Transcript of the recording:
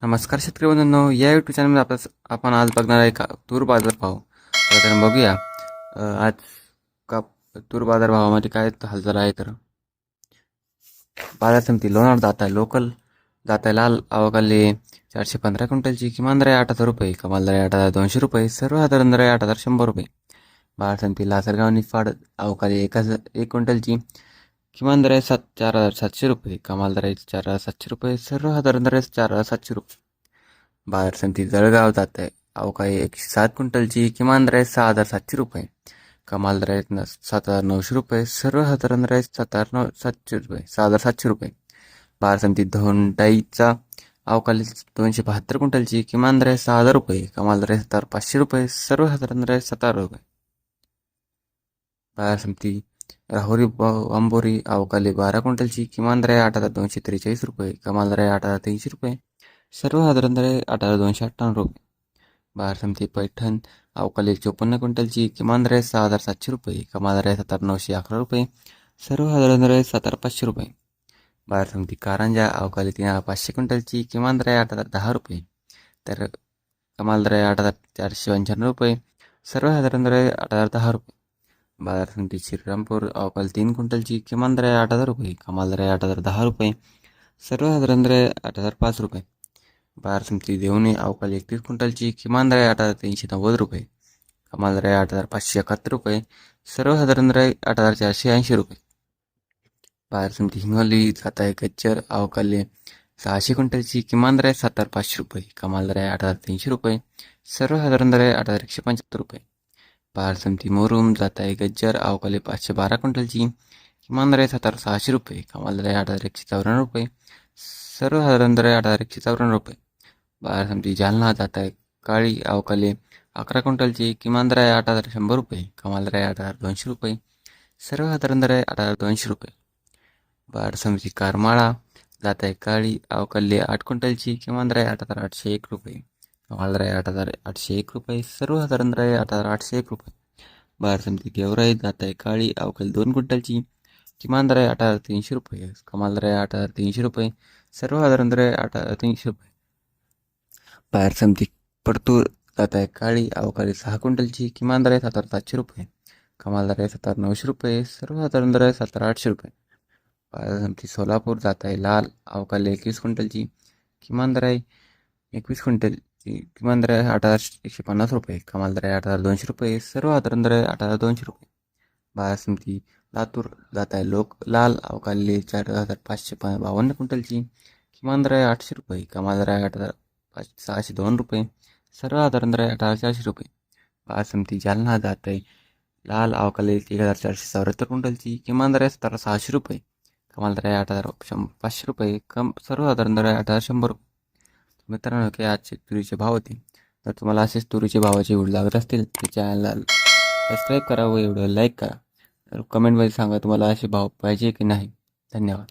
नमस्कार शेतकरी बंधूंनो, या यूट्यूब चॅनलमध्ये आपण आज बघणार आहे का तूर बाजार भाव. तर बघूया आज का तूर बाजार भावामध्ये काय हालचाल आहे. तर बाजार समिती लोणार जात आहे लोकल जात आहे लाल अवकाली 415 क्विंटलची किमान दर आहे 8,000 रुपये, कमाल दर आहे 8,200 रुपये, सर्वसाधारण दर आहे 8,100 रुपये. बाजार समिती लासलगाव निफाड अवकाली एक क्विंटलची किमान दर आहे 4,700 रुपये, कमाल दर आहे 4,700 रुपये, सर्वसाधारण दर आहे 4,700 रुपये. बाजार समिती जळगाव जात आहे अवकाळी 107 क्विंटलची किमान दर आहे 6,700 रुपये, कमाल दर आहे 7,900 रुपये, सर्वसाधारण दर आहे 7,700 रुपये 6,700 रुपये. बाजार समिती धोंडाईचा अवकाळी 272 क्विंटलची किमान दर आहे 6,000 रुपये, कमाल दर आहे 7,500 रुपये, सर्वसाधारण दर आहे 17 रुपये. बाजार समिती राहुरी आंबोरी अवकाळी 12 क्विंटलची किमान दर आहे 8,243 रुपये, कमाल दर आहे 8,300 रुपये, सर्वसाधारण दर आहे 8,258 रुपये. बाजार समिती पैठण अवकाळी 54 क्विंटलची किमान दर आहे 6,700 रुपये, कमाल दर आहे 7,911 रुपये, सर्वसाधारण दर आहे 7,500 रुपये. बाजार समिती कारंजा अवकाळी 500 क्विंटलची किमान दर आहे 8,010 रुपये, तर कमाल दर आहे 8,495 रुपये, सर्वसाधारण दर आहे 8,010 रुपये. बाजार समिती श्रीरामपूर अवकाळी 3 क्विंटलची किमान दर आहे 8,000 रुपये, कमाल दर आहे 8,010 रुपये, सर्वसाधारण दर आहे 8,005 रुपये. बाजार समिती देवणी अवकाळी 31 क्विंटलची किमान दर आहे 8,390 रुपये, कमाल दर आहे 8,571 रुपये, सर्वसाधारण दर आहे 8,480 रुपये. बाजार समिती हिंगोली जात आहे गच्चर अवकाळी 600 क्विंटलची किमान दर आहे 7,500 रुपये, कमाल दर आहे 8,300 रुपये, सर्वसाधारण दर आहे 8,175 रुपये. बाजार समिती मोरूम जात आहे गज्जर अवकाळी 512 क्विंटलची किमान दर आहे 7,600 रुपये, कमाल दर आहे 8,154 रुपये, सर्वसाधारण दर आहे 8,154 रुपये. बाजार समिती जालना जात आहे काळी अवकाळी 11 क्विंटलची किमान दर आहे 8,100 रुपये, कमाल दर आहे 8,200 रुपये, सर्वसाधारण दर आहे 8,200 रुपये. बाजार समिती करमाळा जात आहे काळी अवकाळी 8 क्विंटलची किमान दर आहे 8,801 रुपये, कमाल दर आहे 8,801 रुपये, सर्वसाधारण दर आहे 8,801 रुपये. बाजार समिती गेवराई जात आहे काळी अवकाळी 2 क्विंटलची किमान दर आहे 8,300 रुपये, कमाल दर आहे 8,300 रुपये, सर्वसाधारण दर आहे 8,300 रुपये. बाजार समिती परतूर जात आहे काळी अवकाळी 6 क्विंटलची किमान दर आहे 7,700 रुपये, कमाल दर आहे 7,900 रुपये, सर्वसाधारण दर आहे 7,800 रुपये. बाजार समिती सोलापूर जात आहे लाल अवकाळी 21 क्विंटलची किमान दर आहे 21 क्विंटलची किमान दर आहे 8,150 रुपये, कमाल दर आहे 8,200 रुपये, सर्वसाधारण दर आहे 8,200 रुपये. बाजार समिती लातूर जात आहे लाल अवकाळी 4,552 क्विंटलची किमान दर आहे 800 रुपये, कमाल दर आहे 8,602 रुपये, सर्वसाधारण दर आहे 8,400 रुपये. बाजार समिती जालना जात आहे लाल अवकाळी 1,474 क्विंटलची किमान दर आहे 7,600 रुपये, कमाल दर आहे 8,500 रुपये, सर्वसाधारण दर आहे 8,100 रुपये. मित्रांनो, की आजचे तुरीचे भाव होते. तर तुम्हाला असेच तुरीचे भावाचे व्हिडिओ लागत असतील तर चॅनलला सबस्क्राईब करा व एवढं लाईक करा. तर कमेंटमध्ये सांगा तुम्हाला असे भाव पाहिजे की नाही. धन्यवाद.